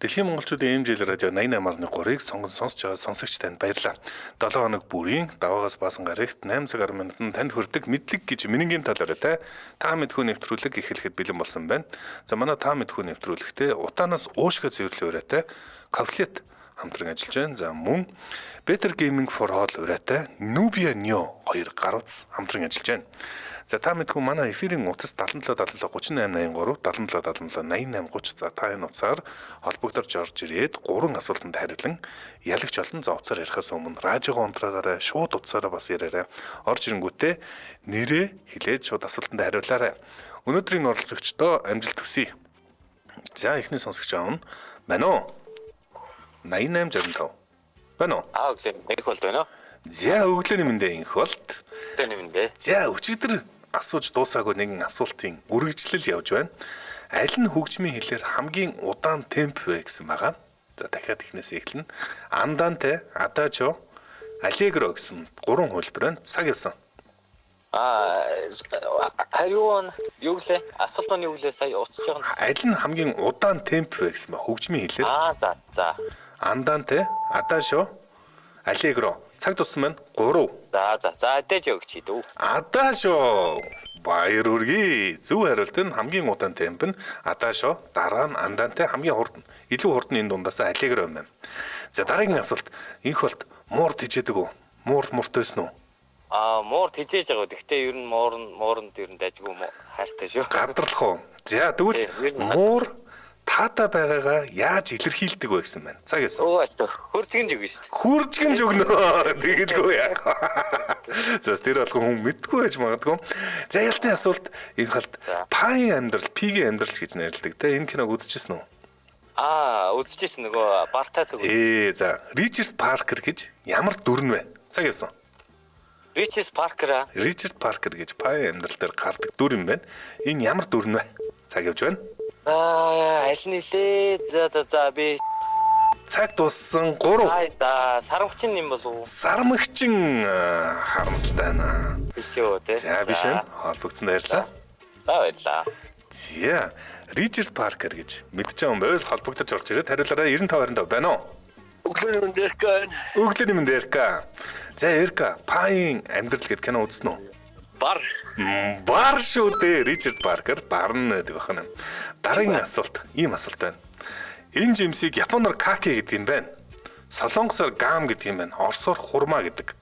Дэлхийн монголчуудын эмжил радио 88.3-ыг сонсож байгаа сонсогч танд баярлалаа. 7 хоног бүрийн даваагаас баасан гарагт 8 цаг 10 минутанд танд хүрдэг мэдлэг гэж минийгийн талаараа та мэдхүү нэвтрүүлэг эхлэхэд бэлэн болсон байна. За манай та мэдхүү нэвтрүүлэгтээ утаанаас уушгаа цэвэрлэх ураатай Ковлет хамтран ажиллаж байна. За мөн Better Gaming for All ураатай Nubia Neo 2 гаруйц хамтран ажиллаж байна. За та мэдхүү манай эфирийн утас 77 38 83 77 77 88 30. За та энэ утсаар холбогдорж орж ирээд 3 асуултанд хариулан ялагч олон. За утсаар ярихаас өмнө радиогоо унтраагаарай, шууд утсаараа бас яриарай. Орж ирэнгүүтээ нэрээ хэлээд шууд асуултанд хариулаарай. Өнөөдрийн оролцогчдоо амжилт хүсье. За эхний сонсогч аав нь байна уу? 8865 байна уу? Их болд байна уу? За өглөөний мэндэ инх болд. Өглөөний мэндэ. За өчигдөр асууж дуусаагүй нэгэн асуултын үргэлжлэл явж байна. Аль нь хөгжмийн хэлээр хамгийн удаан темп вэ гэсэн байгаа. За дахиад ихнээс эхэлнэ. Andante, Adagio, Allegro гэсэн 3 хөлбөр байна. Цаг явсан. Хариу нь юу гэлээ? Асуултын юу гэлээ сая уцчих нь. Аль нь хамгийн удаан темп вэ гэсэн ба хөгжмийн хэлээр. За. Andante, Adagio, Allegro. Цаг туссан байна. 3. За Adagio гэж хийдүү. Adagio. Баяр хүргэе. Зөв хариулт нь хамгийн удаан темп нь Adagio, дараа нь Andante хамгийн хурдан. Илүү хурдан энэ дундаас Allegro байна. За дараагийн асуулт. Инх болт муурд хижээдэг үү? Муурд байсан уу? Муурд хижээж байгаа. Гэхдээ ер нь муурд ер нь дайггүй хайртай шүү. Гадарлах уу? За тэгвэл муур таата байгаагаа яаж илэрхийлдэг вэ гэсэн байна. Цаг яасан. Хурцгэн зүг шүү. Хурцгэн зүгнөө. Тэгэлгүй яах. За тэр болгон хүн мэдгүй байж магадгүй. За ялтын асуулт энэ халт Пигийн амьдрал гэж нэрлэдэг. Тэ энэ киног үзчихсэн үү? Үзчихсэн нөгөө Бартаа зүг. За Ричард Паркер гэж ямар дүр нь вэ? Цаг яасан. Ричард Паркер гэж Пигийн амьдрал дээр гардаг дүр юм байна. Энэ ямар дүр нь вэ? Цаг явж байна. Аль нэлээ. За би цаг дууссан 3. Сарамгчин юм болов уу? Сарамгчин харамсалтай байна. За биш энэ холбогдсон баярлаа. Баярлаа. За Ричард Паркер гэж мэдчихэв юм байвал холбогдож орж ирээд хариулаараа 95 байна уу? Өглөөний мэнд Эрка. За Эрка, Пигийн амьдрал гэдэг кино үзсэн үү? Бар шүү дээ. Ричард Паркер бар нь гэдэг байна. Дараагийн асуулт ийм асуулт байна. Энэ жимсийг японоор каки гэдэг юм байна. Солонгосоор гам гэдэг юм байна. Оросоор хурмаа гэдэг.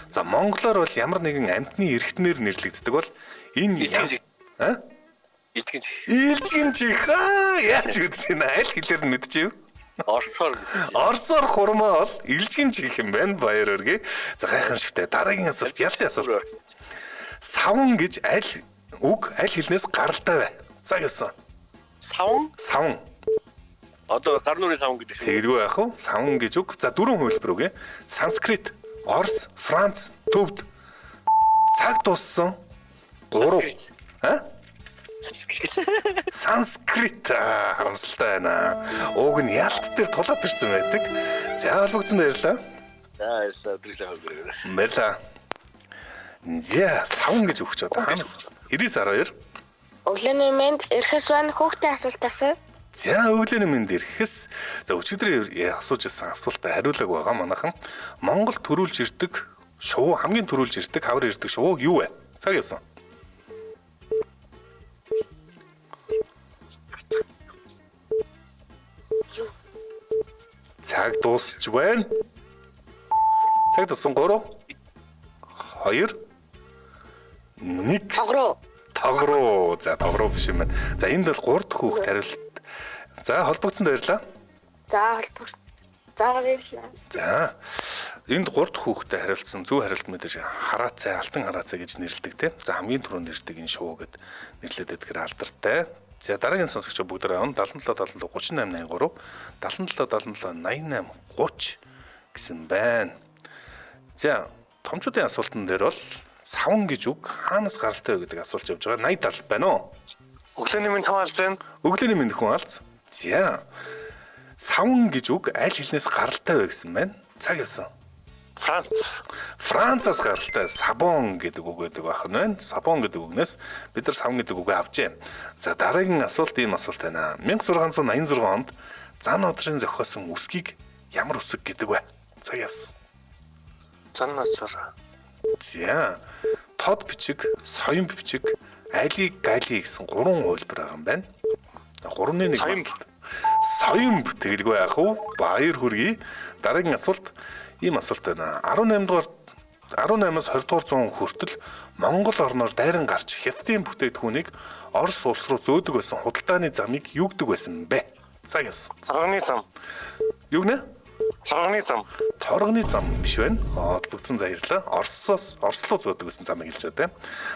За монголоор бол ямар нэгэн амьтны эрхтнэр нэрлэгддэг бол энэ Илжгэн чих. Яаж үзэж байна? Аль хэлээр нь мэдчихэв? Оросоор хурмаа бол илжгэн чих юм байна. Баяр хүргэе. За гайхамшигтай. Дараагийн асуулт ялтын асуулт. Савн гэж аль хэлнээс гаралтай вэ? Цаг яасан. Савн. Одоо гар нүрийн савн гэдэг. Тэгэлгүй яах вэ? Савн гэж үг. За 4 хөлбөр үгүй. Санскрит, Орос, Франц, Төвд. Цаг дууссан. 3. Санскрит харамсалтай байна. Уг нь ялт дээр тулаад ирсэн байдаг. За холбогдсон баярлаа. Баярлаа. За савн гэж өгч одоо хаанаас 9912. Өглөөний мэнд ирэхс байна хүүхдийн асуулт асуу. За өглөөний мэнд ирэхс. За өчигдөр асууж ирсэн асуултад хариулаг байгаа манайхан. Монгол төрүүлж ирдэг шувуу хамгийн төрүүлж ирдэг хавар ирдэг шувуу юу вэ? Цаг явсан. Цаг дуусч байна. Цаг дууссан 3 2 1 Тогроо. За тогроо биш юм байна. За энд бол 3 дахь хүүхд хариулт. За холбогдсон баярлаа. За энд 3 дахь хүүхдэд хариулсан зөв хариулт мэдээж хараацай, алтан хараацай гэж нэрлэдэг тийм. За хамгийн түрүүнд ирдэг энэ шувуу гэд нэрлэдэг тэгэхээр алдартай. За дараагийн сонсогч бүгд авна 77 38 83 77 88 30 гэсэн байна. За томчуудын асуултан дээр бол савн гэж үг хаанаас гаралтай вэ гэдэг асуулт явж байгаа. 80 70 байна уу? Өглөөний мэнд хүн алж байна. Өглөөний мэнд хүн алж. За савн гэж үг аль хэлнээс гаралтай вэ гэсэн байна. Цаг явсан. Францаас гаралтай сабон гэдэг үг гэдэг байна. Сабон гэдэг үгнээс бид нар савн гэдэг үгээ авчээ. За дараагийн асуулт ийм асуулт байна. 1686 онд Зан одрын зохиосон үсгийг ямар үсэг гэдэг вэ? Цаг явсан. Зан одроо. За тод бичиг, соён бичиг, али гали гэсэн 3 хувилбар байгаа юм байна. 3-ны 1 байна. Соён бүтээлгүй яах вэ? Баяр хүргэе. Дараагийн асуулт ийм асуулт байна. 18-аас 20 дугаар зуун хүртэл Монгол орноор дайран гарч хятадын бүтээгдэхүүнийг Орос улс руу зөөдөг байсан худалдааны замыг юу гэдэг байсан бэ? Цаг явсан. Торгоны зам. Юу гэнэ? Торгоны зам. Торгоны зам биш байна. Холбогдсон баярлаа. Орслоо зөөдөг гэсэн замыг хэлж байгаа тийм.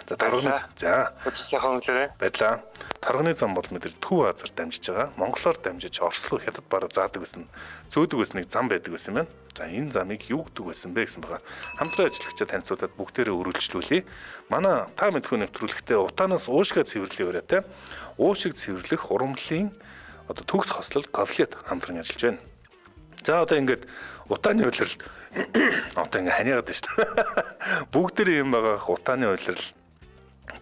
За торгоны. За. Өчигдөрхөн хэлээрэй. Баярлаа. Торгоны зам бол мэдэр Төв Азар дамжиж байгаа. Монголоор дамжиж Орос руу хятад бараа заадаг гэсэн зөөдөг гэсэн нэг зам байдаг байсан юм байна. За энэ замыг юу гэдэг байсан бэ гэсэн байгаа. Хамтран ажиллагчид танилцуулаад бүгдээрээ өргөлжлүүлье. Манай та мэдхүү нэвтрүүлэгтээ утаанаас уушгаа цэвэрлэе өрөөтэй. Уушиг цэвэрлэх урамлын одоо төгс хослол ковлет хамтран ажиллаж байна. За одоо ингээд утааны улирал одоо ингээд ханиагаад байна шүү дээ. Бүгдээрээ юм байгаа утааны улирал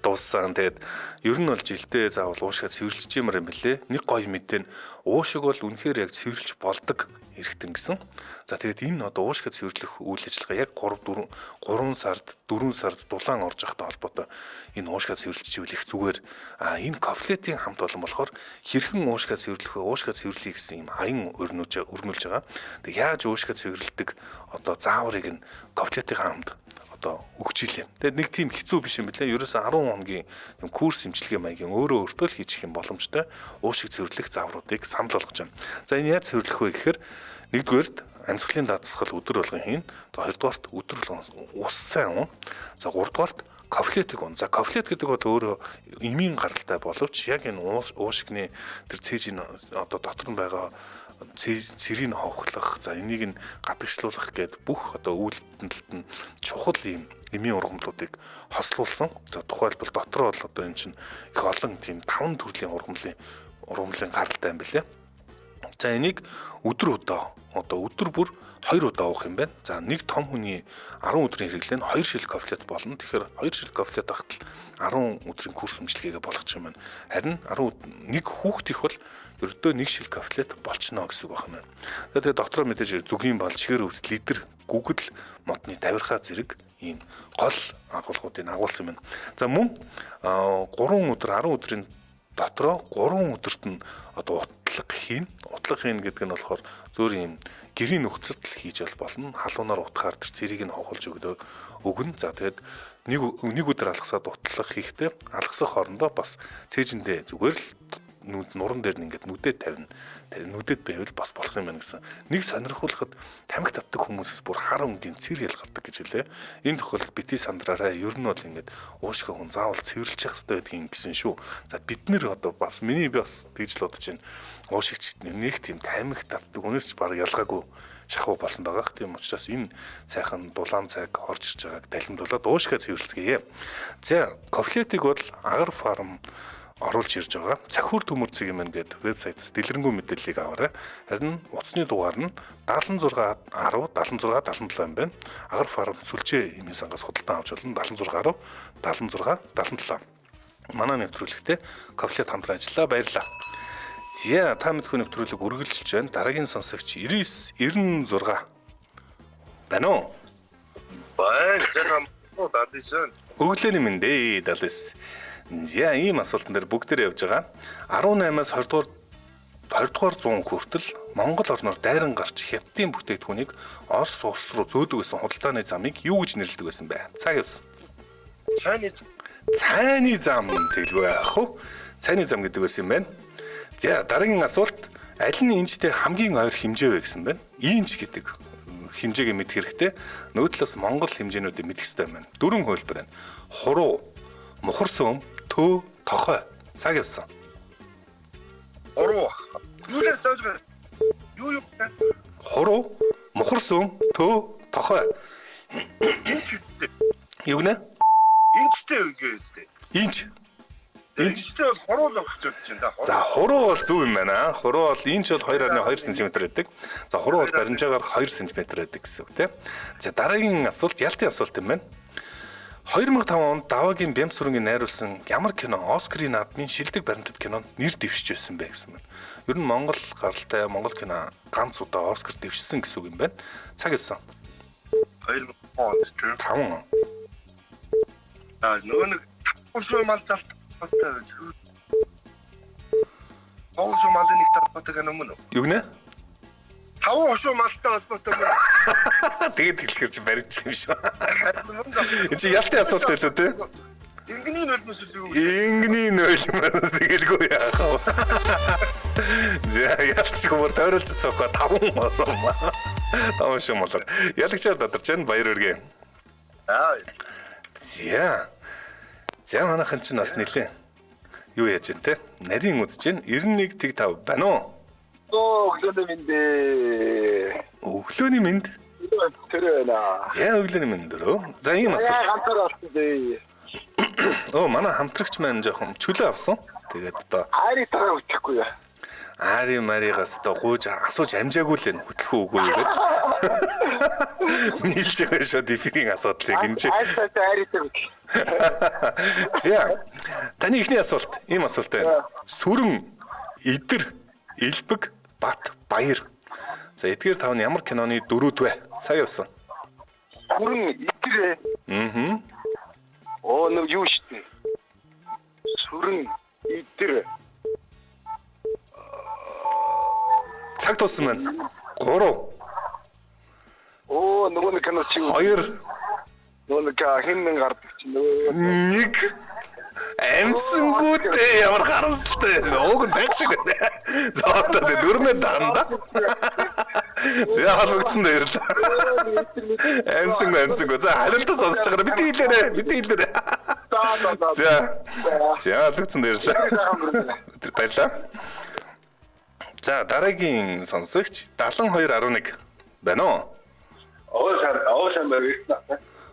дууссан. Тэгээд ер нь бол жилдээ заавал уушгаа цэвэрлэж юмар юм бэлээ. Нэг гоё мэдээ нь уушиг бол үнэхээр яг цэвэрлж болдог эргэтэн гэсэн. За тэгээд энэ одоо уушгаа цэвэрлэх үйл ажиллагаа яг 3 сард 4 сард дулаан орж явахтай холбоотой энэ уушгаа цэвэрлж чивлэх зүгээр энэ кофлетийн хамт олон болохоор хэрхэн уушгаа цэвэрлэх вэ? Уушгаа цэвэрлэе гэсэн юм аян өрнүүлж байгаа. Тэг яаж уушгаа цэвэрлэдэг одоо зааврыг нь кофлетийн хамт одоо өгч илээ. Тэгээд нэг тийм хэцүү биш юм билээ. Ерөөсөө 10 хоногийн курс имчилгээ маягийн өөрөө өөртөө л хийчих юм боломжтой уушиг цэвэрлэх завруудыг санал болгож байна. За энэ яаж цэвэрлэх вэ гэхээр нэгдүгээрт амьсгалын даатгал өдөр болгон хийн. За хоёрдугаарт өдөр болгон ус сайн ун. За гуравдугаарт кофлетиг ун. За кофлет гэдэг бол өөрөө эмийн гаралтай боловч яг энэ уушигны тэр цээжийн одоо дотор нь байгаа цэрийг ховхлох, за энийг нь гадагшлуулах гээд бүх одоо үйлдэлд нь чухал юм эмийн ургамлуудыг хослуулсан. За тухайлбал дотор бол одоо энэ чинь их олон тийм 5 төрлийн ургамлын гаралтай юм билээ. За энийг өдөр бүр 2 удаа уух юм байна. За нэг том хүний 10 өдрийн хэрэглээ нь 2 шил кофлет болно. Тэгэхээр 2 шил кофлет ахтал 10 өдрийн курс өмчлөгээгээ болгочих юм байна. Харин нэг хүүхд их бол ердөө 1 шил кофлет болчихно гэсэн үг байна. Тэгээд дотроо мэдээж зүгийн бал, чихэр өвс, лидер, гүгэл, модны давирхаа зэрэг ийм гол агуулгуудыг агуулсан байна. За мөн 3 өдөр 10 өдрийн дотроо 3 өдөрт нь одоо утлаг хийн гэдэг нь болохоор зөөр юм гэрийн нөхцөлд хийж болно. Халуунаар утгаар тэр цэрийг нь хохолж өгнө. За тэгээд нэг өдөр алгасаад утлаг хийхдээ алгасах хоорондоо бас цээжиндээ зүгээр л нуран дээр нь ингээд нүдэд тавина. Нүдэд байвал бас болох юм байна гэсэн. Нэг сонирхуулахад тамхи татдаг хүмүүсээс бүр хар өнгийн цэр ялгардаг гэж хэлээ. Энэ тохиолдолд бити сандраараа ер нь бол ингээд уушиг хүн заавал цэвэрлж явах хэрэгтэй гэдгийг гисэн шүү. За бид нэр одоо бас миний би бас тэгж л бодож байна. Уушигч нэг тийм тамхи татдаг хүнээс ч баг ялгаагүй шахуу болсон байгаа. Тийм учраас энэ сайхан дулаан цайг орж ирж байгааг далимдуулаад уушгаа цэвэрлцгээе. За кофлетиг бол Агар фарм оруулж ирж байгаа. Цахиур төмөр цэг юм гээд вебсайтаас дэлгэрэнгүй мэдээллийг аваарай. Харин утасны дугаар нь 76 10 76 77 юм байна. Агар фарм сүлжээ эмийн сангаас худалдан авч болно. 76 10 76 77. Манай нэвтрүүлэгтээ кофлет хамтран ажиллаа. Баярлалаа. За та мэдхүү нэвтрүүлэг үргэлжилж байна. Дараагийн сонсогч 9996 байна уу? Баярлалаа. Өглөөний минь дээ далис. За ийм асуултан дээр бүгдээр явж байгаа. 18-аас 20 дугаар зуун хүртэл Монгол орноор дайран гарч хятадын бүтээгдэхүүнийг Орос улс руу зөөдөг гэсэн худалдааны замыг юу гэж нэрлэдэг байсан бэ? Цаг явсан. Цайны зам тэглгүй яах вэ? Цайны зам гэдэг байсан юм байна. За дараагийн асуулт аль нь инчтэй хамгийн ойр хэмжээ вэ гэсэн байна. Инч гэдэг хэмжээгээ мэдэх хэрэгтэй. Нөгөө талаас Монгол хэмжээнүүдийг мэдэх хэрэгтэй юм байна. 4 хувилбар байна. Хуруу, мухар сүм, төө, тохой. Цаг явсан. Хуруу. Юу хуруу, мухар сүм, төө, тохой. Юу гэнэ? Инчтэй үгээстэй. Инч. Инчтэй бол хуруу л өгч байна да. За хуруу бол зөв юм байна. Хуруу бол инч бол 2.2 см байдаг. За хуруу бол баримжаагаар 2 см байдаг гэсэн үг тийм. За дараагийн асуулт ялтын асуулт юм байна. 2005 онд Даваагийн Бямс сүрэнгийн найруулсан ямар кино Оскарын наадмын шилдэг баримтат кинонд нэр дэвшиж байсан бэ гэсэн байна. Ер нь Монгол гаралтай Монгол кино ганц удаа Оскар дэвшсэн гэсэн үг юм байна. Цаг явсан. 2005 онд ч. 5 он. Нөгөө нэг уушуу малтай уушуу малын нэг талбартай кино мөн үү? Юу гэнэ? 5 уушуу малтай холбоотой мөн. Тэгээд хэлчихэр чи барьчих юм шүү. Энд чи ялтын асуулт байлаа тий? Ингэний нулимс үү? Ингэний нулимс тэгэлгүй яах вэ? За ялтч гомор тойролцсон хоо 5 маа. 5 шиг молор. Ялагчаар додарч байна баяр үргээ. За манайхан ч бас нэлээ. Юу яаж вэ те? Нарийн үзэж байна. 91.5 байна уу? Өглөөний минь. Өглөөний минь. Тэр байна. За өглөөний минь дөрөө. За ийм асуулт. Ганцаар авсан дээ. Манай хамтрагч маань жоохон чөлөө авсан. Тэгээд одоо Ари тараа үтгэхгүй яа. Ари маригаас одоо гууж асууж амжаагүй л энэ хөтлөх үгүй гэдэг. Нийлж байгаа шүү дифферийн асуудлыг энэ. Ари тараа. За таны ихний асуулт ийм асуулт байна. Сүрэн, идэр, элбэг, бат, баяр. За эдгээр тав нь ямар киноны дөрүүд вэ? Цаг явсан. Сүрэн идэрээ. Оо нэг юу штэ. Сүрэн идэр. Цаг туссан байна. 3. Оо нөгөө нэг кино чи 2. нөгөө нэг хинэн гардаг чи нөгөө 1. Амсангүүтэй ямар харамсалтай. Нөөг нь байх шиг байна. За одоо дөрмөө данда. За халагдсан дээрлээ. Амсангүй. За хариултаа сонсож байгаа бити хэлээрэй. За халагдсан дээрлээ. Баярлалаа. За дараагийн сонсогч 7211 байна уу? Оо сайн байна.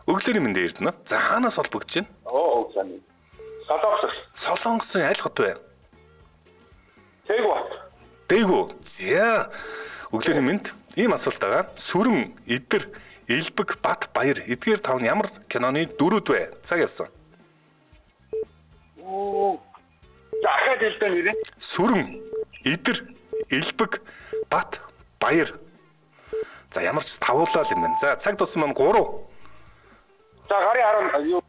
Өглөөний мэнд эрдэнэ. За хаанаас холбогдож байна? Оо сайн. Солонгосын аль хот вэ? Тэгвэл Дээгүү. За өглөөний мэнд ийм асуулт байгаа. Сүрэн, идэр, элбэг, бат, баяр эдгээр тав нь ямар киноны дөрүүд вэ? Цаг явсан. захад хэлсэн нэрээ. Сүрэн, идэр, элбэг, бат, баяр. За ямар ч тавуулаа юм байна. За цаг туссан маань 3. За гарын 10 юу?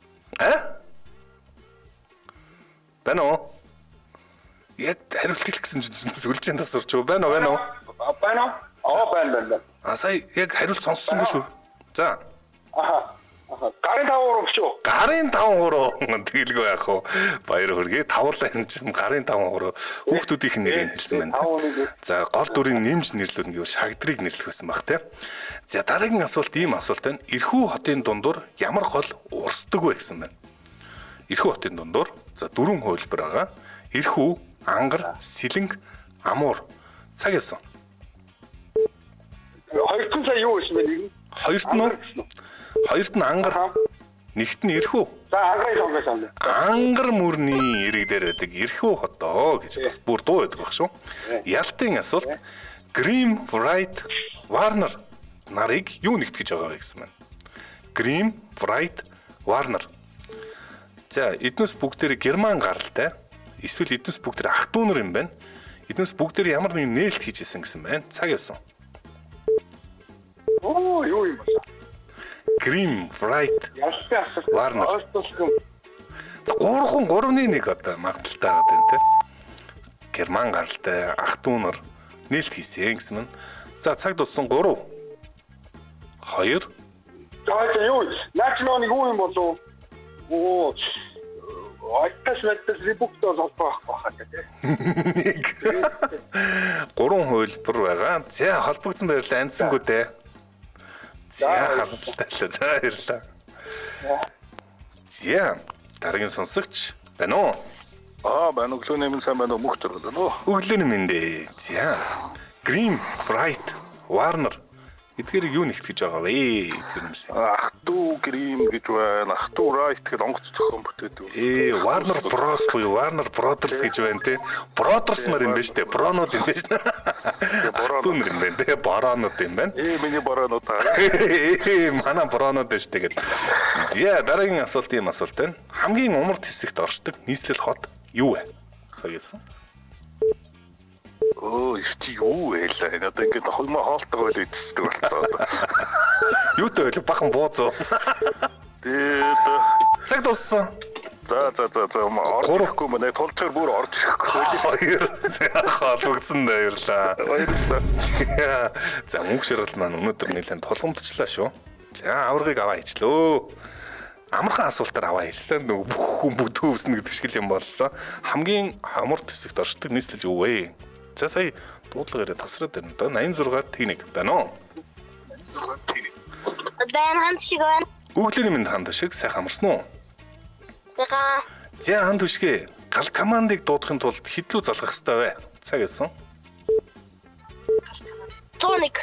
Байна уу? Яг хариулт хэлсэн чинь сүлжээнд тасурч байна уу? Байна. Байна. Сая яг хариулт сонссонгүй шүү. За. Гарын 5 шүү. Гарын 5 тэгэлгүй яах вэ? Баяр хүргэе. Тавуулаа энэ чинь гарын 5 хүүхдүүдийн нэрийг хэлсэн байна. За гол дүрийн нэмж нэрлүүлнэ гэвэл шагдрыг нэрлэх байсан баг те. За дараагийн асуулт ийм асуулт байна. Ирхүү хотын дундуур ямар гол урсдаг вэ гэсэн байна. Ирхүү хотын дундуур за 4 хувилбар байгаа. Ирхүү, ангар, сэлэнг, амуур. Цаг явсан. Хоёрт нь сая юу гэсэн бэ? Хоёрт нь ангар, нэгт нь ирхүү. За ангарын сонгосон. Ангар мөрний ирэг дээр байдаг ирхүү хотоо гэж бас бүр дуу байдаг баг шүү. Ялтын асуулт Грим, Врайт, Варнер нарыг юу нэгтгэж байгаа вэ гэсэн байна. Грим, Врайт, Варнер. За эднээс бүгдээр герман гаралтай. Эсвэл эднээс бүгдээр ах дүү нар юм байна. Эднээс бүгдээр ямар нэгэн нээлт хийжсэн гэсэн байна. Цаг явсан. Оо юу юм бэ? Грим, Врайт, Варнер. За 3-1 одоо магадaltaй байгаа юм те. Герман гаралтай ах дүү нар нээлт хийсэн гэсэн мэн. За цаг дуссан 3. 2. За юу? Наачноо нэг юу юм болов? Оо. Айтас ребуктоо холбоох байх гэдэг. 3 хувилбар байгаа. За холбогдсон дээрээ амсангүү те. За харамсалтай. За баярлалаа. За дараагийн сонсогч байна уу? Байна өглөөний минь сайн байна уу? Мөх төрөл байна уу? Өглөөний минь дээ. За Грим, Врайт, Варнер Эдгээрийг юу нэгтгэж байгаа вэ? Эдгээр нэрс. Ах トゥ Грим гэж байна. Ах トゥ Райт гэдэг онгоц зохион бүтээдэг. Warner Bros буюу Warner Brothers гэж байна те. Brothers нар юм байна штэ. Бронууд юм байна штэ. Ах トゥ нар юм байна те. Боронууд юм байна. Миний боронууд таа. Манай боронууд байна штэ гэдэг. За дараагийн асуулт юм асуулт байна. Хамгийн умард хэсэгт оршдог нийслэл хот юу вэ? Цаг явсан. Чи юу вэ? Надад ингээд холмоо хоолтойгоо л идчихдэг болтоо. Юутай вэ? Бахан бууцоо. Тэгээд Цаг дууссан. за орохгүй мэнэ толцоор бүр орж ирэхгүй. 2 холбогдсон баярлаа. Баярлалаа. За мөнгө ширгэл маань өнөөдөр нэлээд тулгамдчлаа шүү. За аваргыг аваа ичлөө. Амархан асуултаар аваа хэллээ. Нөгөө бүх хүн бүдүү өвснө гэдэг шиг юм боллоо. Хамгийн хамарт хэсэгт оршдог нийслэл юу вэ? За сая дуудлагаараа тасраад байна доо. 86 техник байна уу? Байн ханд шиг байна. Өглөөний минь ханд шиг сайхан амарсан уу? Яга. За ханд хүшгээ. Гал командыг дуудахын тулд хэдлүү залгах хэрэгтэй вэ? Цаг явсан. Тоник.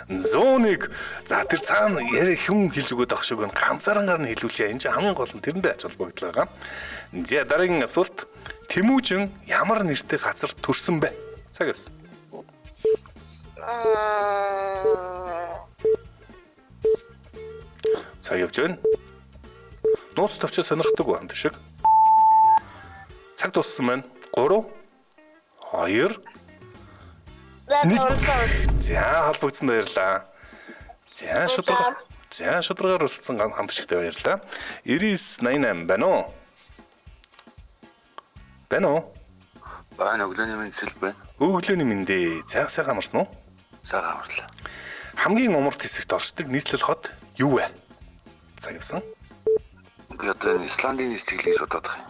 Зооник. За тэр цаана яриа хүн хэлж өгöd ах шиг байна. Ганцаараа нь хэлүүлээ. Энэ чинь хамгийн гол нь тэрэндээ ач холбогдол байгаа. За дараагийн асуулт. Тэмүүжин ямар нэртэй газар төрсөн бэ? Цаг явсан. Цаг явж байна. Нууц төвчөө сонирхдаг байна шиг. Цаг дууссан байна. 3 2 За холбогдсон баярлаа. За шударгаар уралдсан хамтчигтай баярлаа. 9988 байна уу? Байна уу? Баана өглөөний минь сэл байна. Өглөөний мэндэ. Сайхан амарсан уу? Сайхан амарлаа. Хамгийн умард хэсэгт оршдог нийслэл хот юу вэ? Цаг явсан. Би одоо Исландийн нийслэлийг бодоод байгаа юм.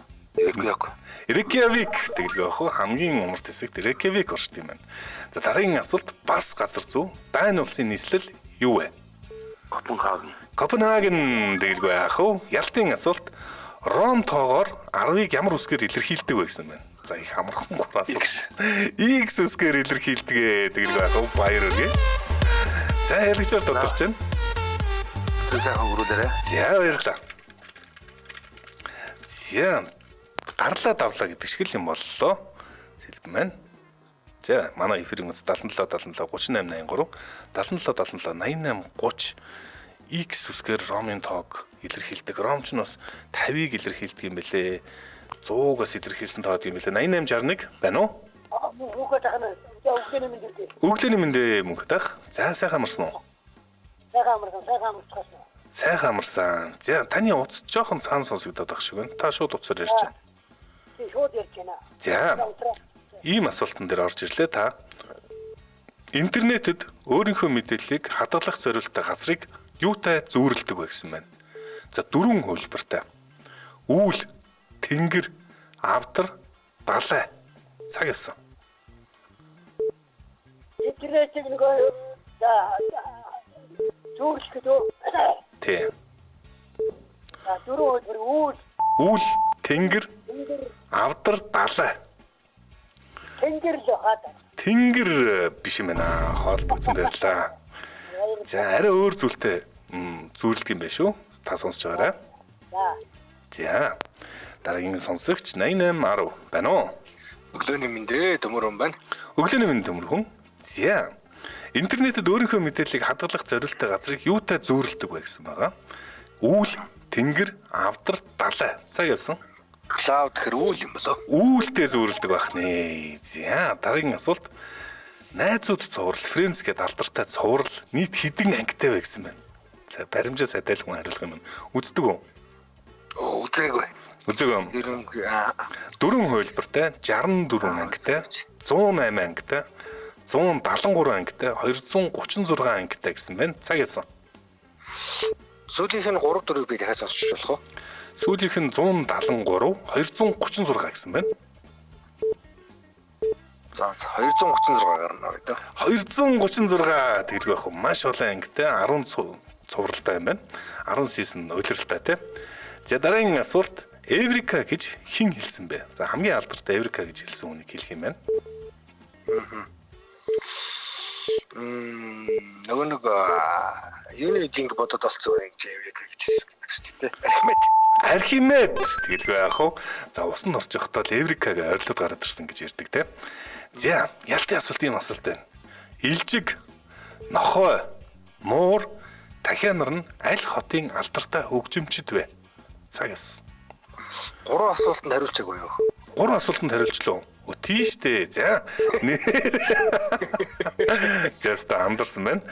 Reykjavik тэгэлгүй ах уу? Хамгийн умард хэсэгт Reykjavik оршдог юм байна. За дараагийн асуулт бас газар зүй. Дайн улсын нийслэл юу вэ? Копенгаген тэгэлгүй ах уу? Ялтын асуулт. Ром тоогоор 10-ыг ямар үсгээр илэрхийлдэг вэ гэсэн байна. За их амархан гур асуулт. X үсгээр илэрхийлдэг тэгэлгүй ах уу? Баяр өргөө. За яригчаар тодорч байна. Сайхан гөрүүлээрэ. За баярлаа. За гарлаа давлаа гэдэг шиг л юм боллоо. Сэлбэн маань. За манай эфирийн үз 77 77 38 83 77 77 88 30 X үсгээр ромын тоог илэрхийлдэг. Ром ч бас 50-ыг илэрхийлдэг юм бэлээ. 100-аас илэрхийлсэн тоод юм бэлээ. 8861 байна уу? Өглөөний мэндэ мөнх таах. За сайхан амарсан уу? Сайхан амарсан. За таны утас жоохон цаан сонсогдоод байх шиг байна. Та шууд утсаар ярьж байна. Шууд ярьж байна. За. Ийм асуултан дээр орж ирлээ та. Интернетэд өөрийнхөө мэдээллийг хадгалах зорилттой газрыг юутай зүүрэлдэг вэ гэсэн байна. За 4 хувилбартай. Үүл, тэнгэр, авдар, далай. Цаг явсан. Интернетийг нөгөө зүүрлэх гэдэг. Тэ. Дөрөв хувилбар Үүл, тэнгэр, авдар, далай. тэнгэр л хаад. Тэнгэр биш юм байна. Хоолбогдсон байлаа. За арай өөр зүйлтэй зүүрлэх юм байна шүү. Та сонсож байгаарай. За. Дараагийн сонсогч 8810 байна уу? Өглөөний мэндэ төмөрөн байна. Өглөөний минь төмөрхөн. За. Интернетэд өөрийнхөө мэдээллийг хадгалах зорилттой газрыг юутай зүүрлдэг вэ гэсэн байгаа. Үүл, тэнгэр, авдар, далай. Цаг явсан. Клауд гэхэр үйл юм болоо. Үүлтэй зүүрлдэг байх нэ. За, дараагийн асуулт. Найзууд цуврал, Friends гэдэг алдартай цуврал нийт хэдэн ангитай вэ гэсэн байна. За, баримжаа сайдайлгүй хариулах юм. Үздэг үү? Үзээгүй. Үзээгүй. 4 хувилбартай, 64 ангитай, 108 ангитай, 173 ангитай, 236 ангитай гэсэн байна. Цаг явсан. Сүүлийнх нь 3 4 би дахиад сонсч болох уу? Сүүлийнх нь 173, 236 гэсэн байна. За 236 гарна гэдэг. 236 тэгэлгүй байх уу? Маш олон ангитай 10 цувралтай юм байна. 10 сизон улиралтай тий. За дараагийн асуулт Эврика гэж хэн хэлсэн бэ? За хамгийн алдартай Эврика гэж хэлсэн хүнийг хэлэх юм байна. Нөгөө нэг юуны жинг бодод олцсон юм чи яг гэж хэлсэн. Архимед тэгэлгүй яах вэ? За усан орж явахдаа Эврикаг ойрлоод гараад ирсэн гэж ярьдаг те. За ялтын асуулт ийм асуулт байна. Илжиг, нохой, муур, дахианар нь аль хотын алдартай хөгжимчд вэ? Цаг явсан. 3 асуултанд хариулчихгүй юу? 3 асуултанд хариулчлаа. Тийштэй. За. Заста амдарсан байна.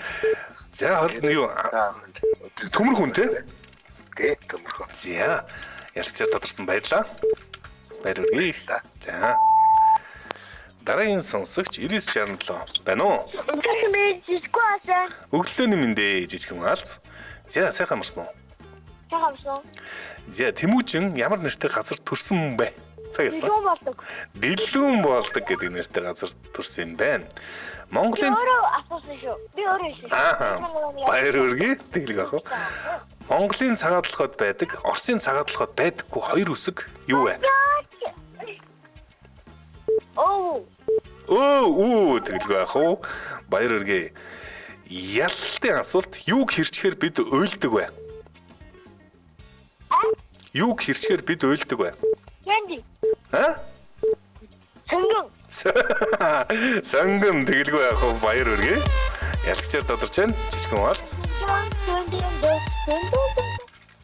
За хол юу төмөр хүн те? Тэ төмөр хүн. За. Ярилцаар тодорсон баярлаа. Баяр хүргэе. За. Дараагийн сонсогч 9967 байна уу? Өглөөний мэндэ жижиг хүн алц. За сайхан амарсан уу? Сайхан амарсан. За Тэмүүжин ямар нэртэй газар төрсөн юм бэ? Цаг явсан. Юу болдог? Дэлгүүн болдог гэдэг нэртэй газар төрсөн юм байна. Монголын Өөрөө асуусан шүү. Би өөрөө хэлсэн. Баяр хүргэе. Тэглэг ах. Монголын цагаат толгойд байдаг, Оросын цагаат толгойд байдаггүй хоёр үсэг юу вэ? Оо, тэглэг ах. Баяр хүргэе. Ялалтын асуулт юуг хэрчхээр бид уйлдаг вэ? Юуг хэрчхээр бид уйлдаг вэ? Янди. Сонгон. Сонгон тэгэлгүй яах вэ? Баяр хүргэе. Ялгчаар тодорч байна. Жижигхэн хаалц.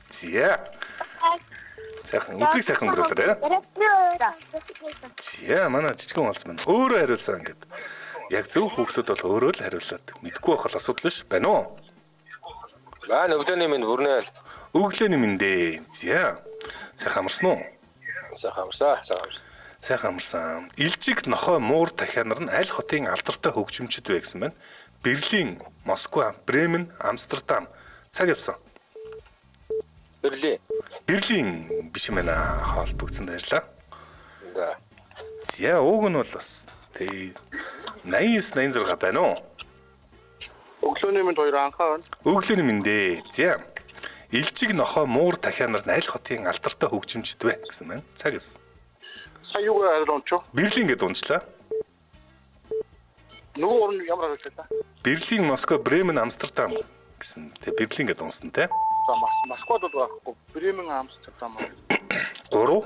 Зя. Сайхан өдрийг сайхан өнгөрүүлээрэй. Зя манай жижигхэн хаалц маань өөрөө хариулсан ингээд. Яг зөв хүүхдүүд бол өөрөө л хариулаад мэдгүй байх асуудал биш байна уу? Өглөөний минь хүрнэ. Өглөөний мэндэ. Зя. Сайхан амарсан уу? Сайхан амарсан. Илжиг, нохой, муур, дахианар нь аль хотын алдартай хөгжимчд вэ гэсэн байна. Берлин, Москва, Бремен, Амстердам. Цаг явсан. Берлин биш юм аа. Холбогдсон дайрлаа. За, уг нь бол бас тий 8986 байна уу? Өглөөний минь хоёр анхаа байна. Өглөөний мэндэ. За. Илжиг, нохой, муур, дахианар нь аль хотын алдартай хөгжимчд вэ гэсэн байна. Цаг явсан. Сая юу хариулж юу? Берлин гэдээ унчлаа. Нөгөө орн ямар хариулж та? Берлин, Москва, Бремен, Амстердам гэсэн. Тэ Берлин гэдээ унсан те. За Москвад бол байхгүй. Бремен, Амстердам. 3.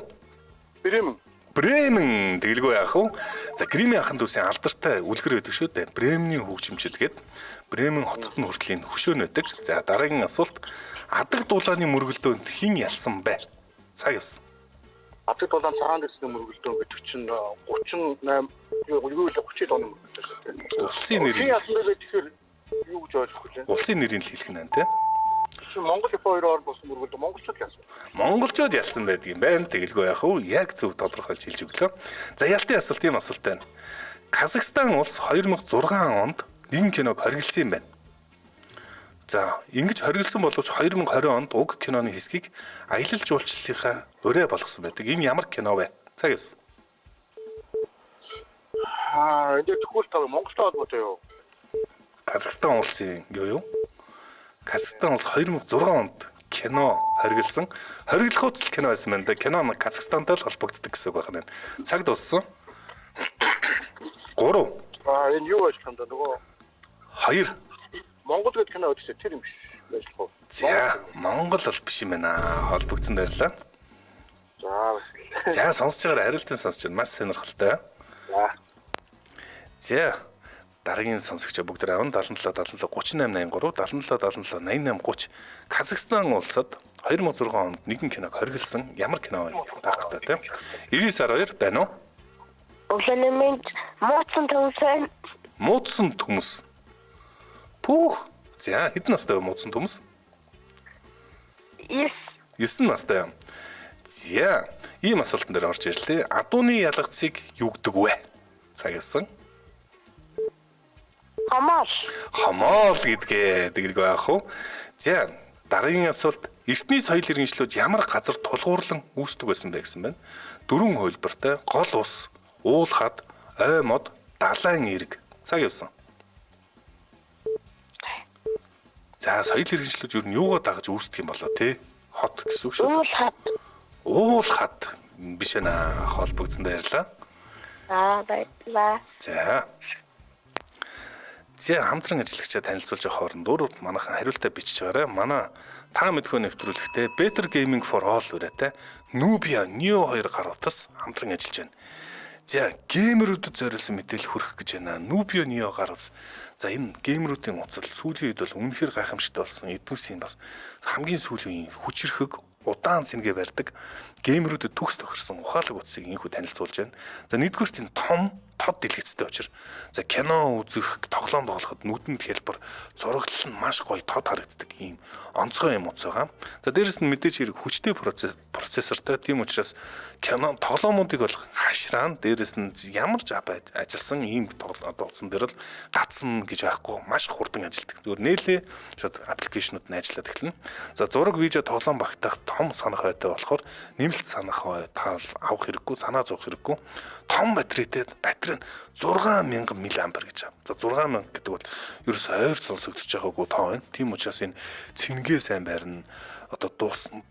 Бремен. Тэгэлгүй яах вэ? За Гримийн анхан дүүсийн алдартай үлгэр байдаг шүү дээ. Бременийн хөгжимчд гээд Бремен хотод нь хүртэл энэ хөшөөн байдаг. За дараагийн асуулт адаг дулааны мөргөлдөөнд хэн ялсан бэ? Цаг явсан. Адаг дулаан цагаан дэсний мөргөлдөөн гэдэг чинь 38 юу л 30 оны мөргөлдөөн. Улсын нэрийг яасан бэ тэгэхээр юу гэж ойлгох вэ? улсын нэрийг хэлэх нь те. Монгол хоёр орн болсон мөргөлдөөн монголчууд ялсан. Монголчууд ялсан байдаг юм байна. Тэгэлгүй яах вэ? Яг зөв тодорхойлж хэлж өглөө. За ялтын асуулт ийм асуулт байна. Казахстан улс 2006 онд нэгэн киног хориглосон юм байна. За, ингэж хориглосон боловч 2020 онд уг киноны хэсгийг аялал жуулчлалынхаа өрөө болгосон байдаг. Энэ ямар кино вэ? Цаг явсан. Энэ төгөөл тав Монголтой холбоотой юу? Казахстан улсын юу? Казахстан улс 2006 онд кино хориглосон. Хориглох үзэл кино байсан байна. Кино нь Казахстантай л холбогддог гэсэн үг байна. Цаг дууссан. 3. Энэ юу байж юм да нөгөө 2. Монгол гэдэг кино үзсэн тэр юм биш байж болох. За, Монгол бол биш юм байна. Холбогдсон байрлаа. За, сонсож байгаа хариултын сонсож байна. Маш сонирхолтой. За, дараагийн сонсогч бүгд аав 77 77 38 83 77 77 88 30 Казахстан улсад 2006 онд нэгэн киног хориглосон ямар кино вэ? Таатай тийм. 9912 байна уу? Өглөөний мэнд мууцсан төмсөн. Муудсан төмс. Пүүх. За, хэдэн настай вэ муудсан төмс? 9 настай юм. За, ийм асуултан дээр орж ирлээ. Адууны ялгацыг юу гэдэг вэ? Цаг явсан. Хамаал гэдгээ тэгэлгүй яах вэ? За, дараагийн асуулт эртний соёл иргэншлүүд ямар газар тулгуурлан үүсдэг байсан бэ гэсэн байна. 4 хувилбартай гол ус, уул хад, ой мод, далайн эрг. Цаг явсан. За, соёл иргэншлүүд юу нь юугаа дагаж үүсдэг юм болоо те? Хот гэсэн үг шүү дээ. Уул хад биш ээ холбогдсон дайрлаа. Баярлалаа. За. За хамтран ажиллагчаа танилцуулж авах хоорондоо манайхан хариултаа бичиж байгаарай. Манай та мэдхөө нэвтрүүлэгтээ Better Gaming for All үрээтэй Nubia Neo 2 гар утас хамтран ажиллаж байна. За геймерүүдэд зориулсан мэдээлэл хүргэх гэж байна. Nubia Neo гар утас. За энэ геймерүүдийн уцал сүүлийн үед бол үнэхээр гайхамшигтай болсон. Эдгүүсийн бас хамгийн сүүлийн хүчрхэг удаан цэнгээ барьдаг геймерүүдэд төгс тохирсон ухаалаг утсыг инхүү танилцуулж байна. За нэгдүгürt энэ том тод дэлгэцтэй учраас за кино үзэх, тоглоом тоглоход нүдэнд хэлбэр зураглал нь маш гоё тод харагддаг ийм онцгой юм утас байгаа. За дээрэс нь мэдээж хэрэг хүчтэй процессортой. Тийм учраас кино тоглоомуудыг бол хашраан дээрэс нь ямар ч ажилласан ийм утсан дээр л гацсан гэж байхгүй маш хурдан ажилладаг. Зөвхөн нээлээ шууд аппликейшнууд нь ажиллаад эхэлнэ. За зураг, видео, тоглоом багтаах том санах ойтой болохоор нэмэлт санах ой таал авах хэрэггүй, санаа зовох хэрэггүй. Том батарейтэй батарей нь 6000 мАh гэж. За 6000 гэдэг бол ерөөс ойр сонсогдож байгаагүй тоо байна. Тийм учраас энэ цэнгээ сайн байрна. Одоо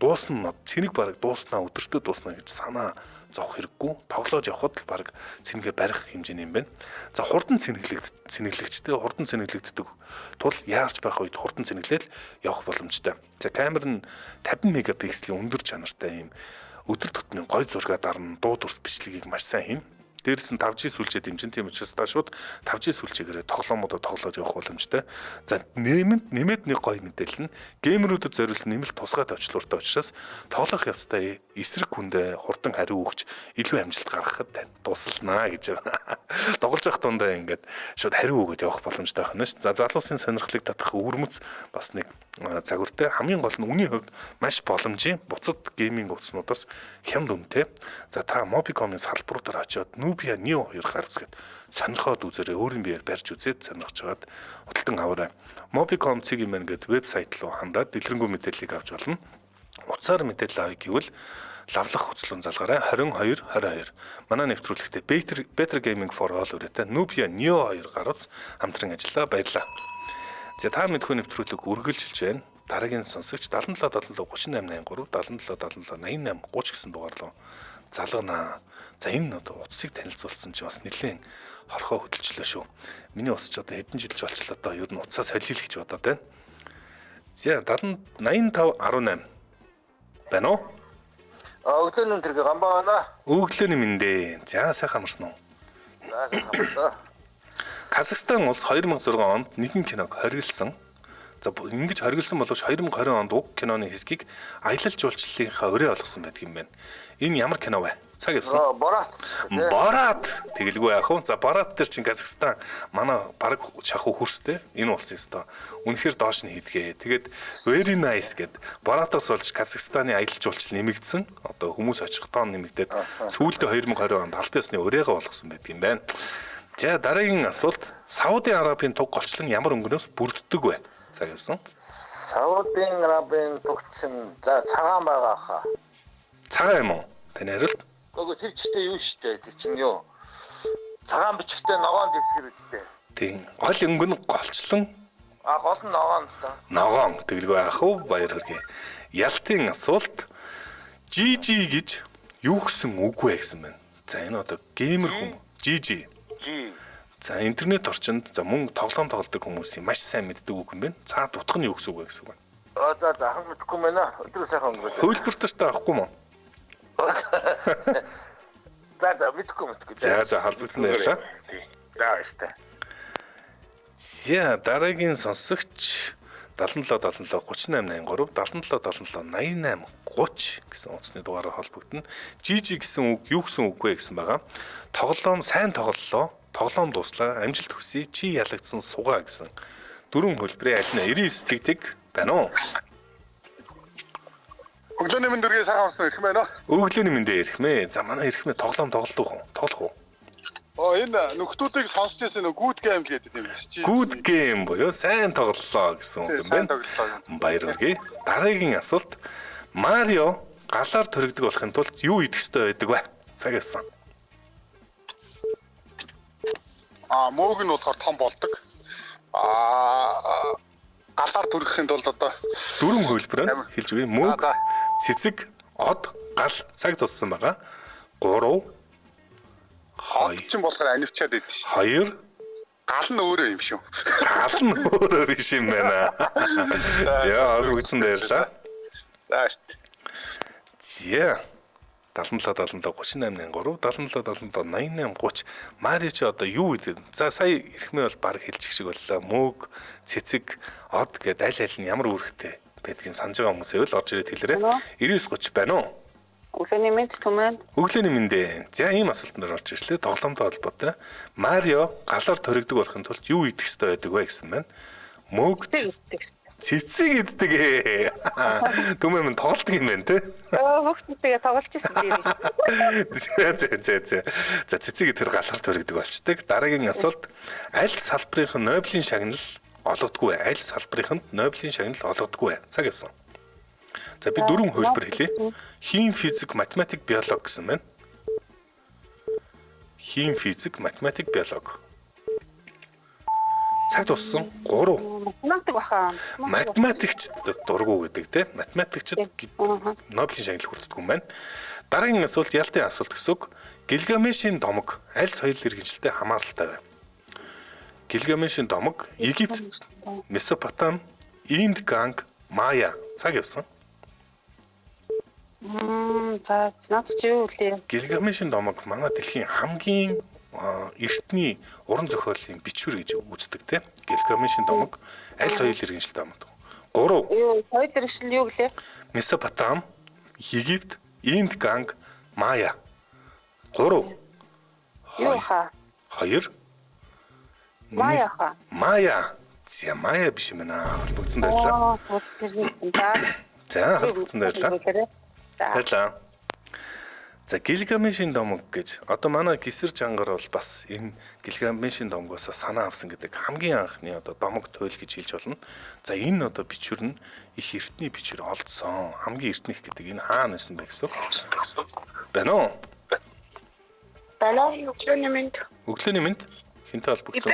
дуусна цэнийг бараг дууснаа өдөртөө дуусна гэж санаа зовох хэрэггүй. Тоглоож явхад л бараг цэнгээ барих хэмжээний юм байна. За хурдан цэнэглэгчтэй хурдан цэнэглэгддэг тул яарч байх үед хурдан цэнэглэл явах боломжтой. За камер нь 50 мегапикселийн өндөр чанартай юм өдөр тутмын гой зураг дарна, дуу дүрс бичлэгийг маш сайн хийн. Дээрс нь 5G сүлжээ дэмжин, тийм учраас та шууд 5G сүлжээгээр тоглоомуудад тоглож явах боломжтой. За нэмээд нэг гоё мэдээлэл нь геймерүүдэд зориулсан нэмэлт тусгай төвчлөртэй учраас тоглох явцдаа эсрэг хүндээ хурдан хариу өгч илүү амжилт гаргахад туслана гэж байна. Тоглож явах тундаа ингээд шууд хариу өгöd явах боломжтой байна ш. За залуусын сонирхлыг татах өвөрмөц бас нэг загвартай. Хамгийн гол нь үнийн хувьд маш боломжийн буцад гейминг утаснуудаас хямд үнэтэй. За та Mobicom-ын салбаруудаар очиод Nubia Neo 2 гар утас гэд сонирхоод үзээрэй. Өөрийн биеэр барьж үзээд сонирхож хагаад худалдан аваарай. Mobicom CGM гэдэг вебсайт руу хандаад дэлгэрэнгүй мэдээллийг авч болно. Утсаар мэдээлэл авъя гэвэл лавлах хуцлуун залгаарай 22 22. Манай нэвтрүүлэгтээ Better Gaming for All үрээтэй Nubia Neo 2 гар утас хамтран ажиллаа. Баярлалаа. За та мэдхүү нэвтрүүлэг үргэлжилж байна. Дараагийн сонсогч 77 38 83 77 77 88 30 гэсэн дугаар руу залганаа. За энэ одоо утсыг танилцуулсан чи бас нэлээд хорхоо хөдөлчлөө шүү. Миний утас ч одоо хэдэн жил ч болчлоо одоо ер нь утсаа солил гэж бодоод байна. За 85 18 байна уу? Өглөөний тэр гамбаа байна. Өглөөний мэндэ. За сайхан амарсан уу? За сайхан. Казахстан улс 2006 онд нэгэн киног хориглосон. За ингэж хориглосон боловч 2020 онд уг киноны хэсгийг аялал жуулчлалынхаа өрөө олгосон байдаг юм байна. Энэ ямар кино вэ? Цаг явсан. Борат. Тэгэлгүй яах вэ? За Борат дээр чин Казахстан манай баг шахуу хөрстэй. Энэ улсын өстө. Үнэхээр доош нь хийдгээ. Тэгээд very nice гэд Боратаас болж Казахстаны аялал жуулчлал нэмэгдсэн. Одоо хүмүүс очих тоон нэмэгдээд сүүлдээ 2020 онд алт ёсны өрөөгөө олгосон байдаг юм байна. За дараагийн асуулт Сауди Арабын туг голчлон ямар өнгөнөөс бүрддэг вэ? Цаг явсан. Сауди Арабын тугчин за цагаан байгаа хаа. Цагаан юм уу? Таны хариулт? Гоо тэр чигтээ юу штэ тэр чин юу? Цагаан бичгтээ ногоон дэвсгэр үстэй. Тийм. Гол өнгөн голчлон Гол нь ногоон та. ногоон тэгэлгүй яах вэ? Баяр хүргэе. Ялтын асуулт GG гэж юу гэсэн үг вэ гэсэн байна. За энэ одоо геймер хүмүүс GG. За интернет орчинд за мөн тоглоом тоглодог хүмүүсийн маш сайн мэддэг үг юм байна. Цаа дутх нь юу гэсэн үг вэ гэсэн үг байна. За ахын мэдхгүй мэнэ. Өдөр сайхан өнгөрөө. Хөвлбөртөж та авахгүй мó. За мэдхгүй. За халдварсан баярлаа. За баяртай. За дараагийн сонсогч 77 77 38 83 77 77 88 30 гэсэн утасны дугаараар холбогдно. GG гэсэн үг юу гэсэн үг вэ гэсэн байгаа. Тоглоом сайн тоглолоо. Тоглоом дуслаа. Амжилт хүсье. Чи ялагдсан сугаа гэсэн дөрвөн хөлбөрийн аль нь 99 тэгтэг байна уу? Өглөөний мэнд үргээ сайхан амарсан ирэх мэн үү? Өглөөний мэндэ ирэх мэ. За манай ирэх мэ тоглоом тоглох уу? Тоглох уу? Энэ нөхдүүдийг сонсч байсан нөө good game гэдэг юм чи. Good game буюу сайн тоглолоо гэсэн үг юм байна. Баяр хүргэе. Дараагийн асуулт Марио галаар төрөгдөг болохын тулд юу идэх ёстой байдаг вэ? Цаг яасан. Мөөг нь болохоор том болдог. Галаар төрөхийн тулд одоо Дөрвөн хөлбөрөөр хэлж өгье. Мөг, цэцэг, од, гал цаг туссан байгаа. 3 чин болохоор анивчаад идэв. 2 Гал нь өөрөө юм шүү. Гал нь өөрөө биш юм байна. За олгогдсон баярлаа. За. За 77 38 3 77 88 30 Мари чи одоо юу гэдэг. За сая эрхмээ бол баг хэлчих шиг боллоо. Мөг, цэцэг, од гэд аль аль нь ямар үүрэгтэй байдгийг санаж байгаа хүмүүсээ л орж ирээд хэлээрэй. 9930 байна уу? Өглөөний мэнд түмэн. Өглөөний мэндэ. За ийм асуултанд орж ирлээ. Тоглоомтой холбоотой. Марио галаар төрөгдөг болохын тулд юу идэх ёстой байдаг вэ гэсэн байна. Мөг, цэцэг иддэг ээ. Түмэн тоглолтог юм байна те. Хүүхдүүдтэйгээ тоглож ирсэн. За цэцэг идэх галаар төрөгдөг болчдөг. Дараагийн асуулт аль салбарынх нь Нобелийн шагнал олгодгүй вэ? Аль салбарынх нь Нобелийн шагнал олгодгүй вэ? Цаг явсан. За би дөрвөн хувилбар хэлье. Хим, физик, математик, биолог гэсэн байна. Хим, физик, математик, биолог. Цаг дууссан. 3. Математик баха. Математикчд дургу гэдэг те. Математикчд Нобелийн шагнал хүртдэг юм байна. Дараагийн асуулт ялтын асуулт гэсэн үг. Гилгамешийн домог аль соёл иргэншилтэд хамааралтай вэ? Гилгамешийн домог Египт, Месопотам, Инд, Ганг, Майя. Цаг явсан. За наад чи юу вэ? Гилгамешийн домог манай дэлхийн хамгийн эртний уран зохиолын бичвэр гэж үздэг те. Гилгамешийн домог аль соёл иргэншилтэд хамаардаг. 3. Юу соёл иргэншил юу гэлээ? Месопотам, Египт, Инд, Ганг, Майя. 3. Юу хаа? 2. Майя хаа. Майя. За Майя биш юм байна. Холбогдсон байлаа. За холбогдсон байлаа. Баярлалаа. За Гилгамешийн домог гэж одоо манай Гисэр Жангар бол бас энэ Гилгамешийн домгоос санаа авсан гэдэг хамгийн анхны одоо домог туйл гэж хэлж болно. За энэ одоо бичвэр нь их эртний бичвэр олдсон. Хамгийн эртнийх гэдэг энэ хаана байсан бэ гэсэн үг. Байна уу? Байна уу? Өглөөний мэнд. Өглөөний мэнд хинтээ холбогдсон.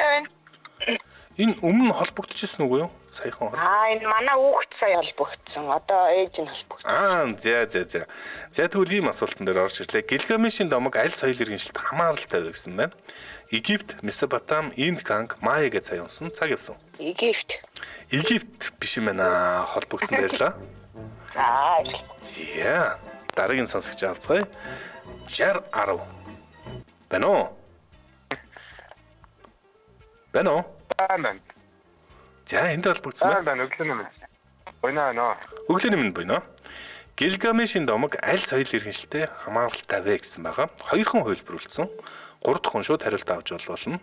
Энэ өмнө холбогдчихсон үгүй юу? Саяхан. Энэ манай хүүхэд сая холбогдсон. Одоо ээж нь холбогдсон. За тэгвэл ийм асуултан дээр орж ирлээ. Гилгамешийн домог аль соёл иргэншилтэд хамааралтай вэ гэсэн байна. Египт, Месопотам, Инд, Ганг, Майя гэж сая унсан. Цаг явсан. Египт биш юм байна. Холбогдсон байлаа. За дараагийн сонсогч авцгаая. 60 10. Байна уу? Байна уу? Байна. За энд холбогдсон байна. Байна өглөөний мэнд. Байна. Өглөөний мэнд байна. Гилгамешийн домог аль соёл иргэншилтэд хамааралтай вэ гэсэн байгаа. Хоёрхан хувилбарлуулсан. 3 дахь хүн шууд хариулт авч болно.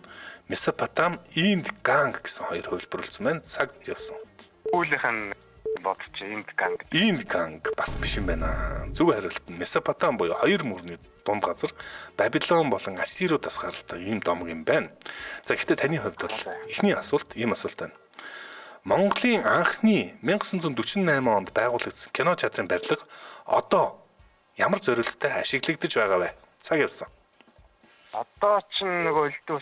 Месопотам, Инд, Ганг гэсэн хоёр хувилбарлуулсан байна. Цаг явсан. Үүлийнх нь бодчих Инд, Ганг. Инд, Ганг бас биш юм байна. Зөв хариулт нь Месопотам буюу хоёр мөрний дунд газар Бабилон болон Ассируудаас гаралтай ийм домог юм байна. За гэхдээ таны хувьд бол эхний асуулт ийм асуулт байна. Монголын анхны 1948 онд байгуулагдсан кино театрын барилга одоо ямар зорилттой ашиглагдаж байгаа вэ? Цаг явсан. Одоо ч нөгөө элдв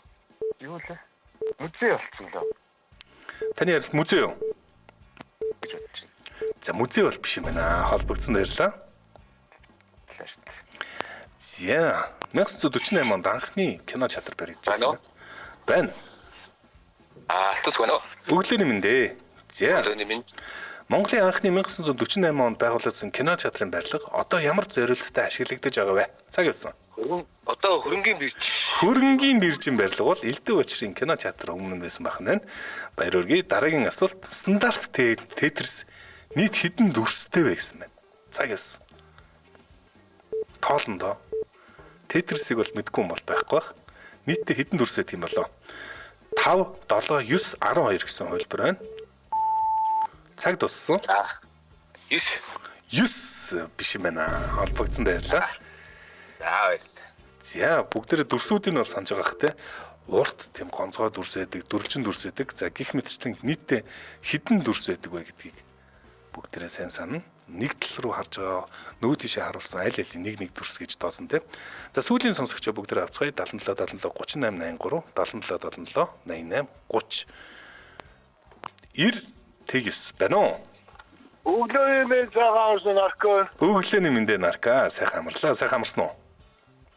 юу лээ? Музей болсон лөө. Таны ярилт музей юу? За музей бол биш юм байна. Холбогдсон баярлаа. За 1948 онд анхны кино театр баригдсан. Байна. Тус гэнэ. Өглөөний мэндэ. За. Өглөөний мэнд. Монголын анхны 1948 онд байгуулагдсан кино театрын барилга одоо ямар зорилттой ашиглагдаж байгаа вэ? Цаг явсан. Одоо хөрөнгийн бирж. Хөрөнгийн биржийн барилга бол Элдв Бачрын кино театр өмнө байсан байна. Баяр хүргэе. Дараагийн асуулт стандарт тетрис нийт хэдэн дүрстэй вэ гэсэн байна. Цаг явсан. Тоолно доо. Тетрисийг бол мэдгүй юм бол байхгүй бах. Нийтдээ хэдэн дүрс байдаг юм болоо? 5, 7, 9, 12 гэсэн хувилбар байна. Цаг дууссан. 9 биш юм байна. Холбогдсон баярлаа. За бүгдээрээ дүрсүүдийг бол санаж байгаа хэ. Урт тийм гонцгой дүрс байдаг, дөрвөлжин дүрс байдаг. За гих мэтчлэн нийтдээ хэдэн дүрс байдаг вэ гэдгийг бүгдээрээ сайн санана. Нэг тал руу харж байгаа нөгөө тийшээ харуулсан аль аль нэг дүрс гэж тооцсон тийм. За сүүлийн сонсогчоо бүгдээрээ авцгаая 77 77 38 83 77 77 88 30 9 байна уу? Өглөөний мэнд цагаан нарко. Өглөөний мэндэ нарка сайхан амарлаа. Сайхан амарсан уу?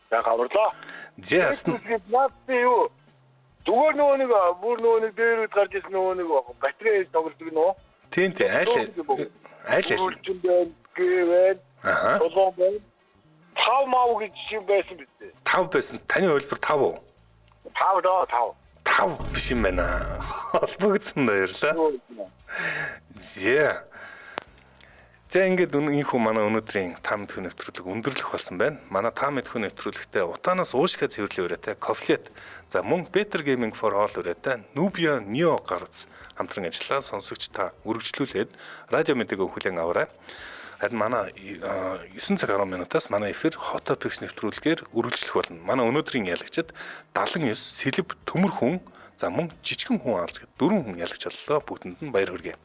Сайхан амарлаа. Зяасан. Наад юу? Зүгээр өөр нөгөө нэг дээр гарч ирсэн нөгөө нэг батарей тоглодог нөө. Тийм айл Үлчин байна, гэвэн. Аха. Толон байна. 5 мав гэж юм байсан биз дээ. 5 байсан. Таны хөлбөр 5 уу? 5 доо 5. 5 биш юм байна. Холбогдсон баярлаа. Зэ. За ингээд энэхүү манай өнөөдрийн таамд хүү нэвтрүүлэг өндөрлөх болсон байна. Манай таамд хүү нэвтрүүлэгтээ утаанаас уушгаа цэвэрлэн өрөөтэй Кофлет, за мөн Better Gaming for All өрөөтэй Nubia Neo гарц хамтран ажиллаа. Сонсогч та үргэлжлүүлээд радио мэдээг хүлээн аваарай. Харин манай 9 цаг 10 минутаас манай эфир Hot Topics нэвтрүүлгээр үргэлжлэх болно. Манай өнөөдрийн ялагчид 79 Сэлб Төмөр хүн, за мөн Жижигэн хүн аалз гэд 4 хүн ялагч боллоо. Бүгдэнд нь баяр хүргэе.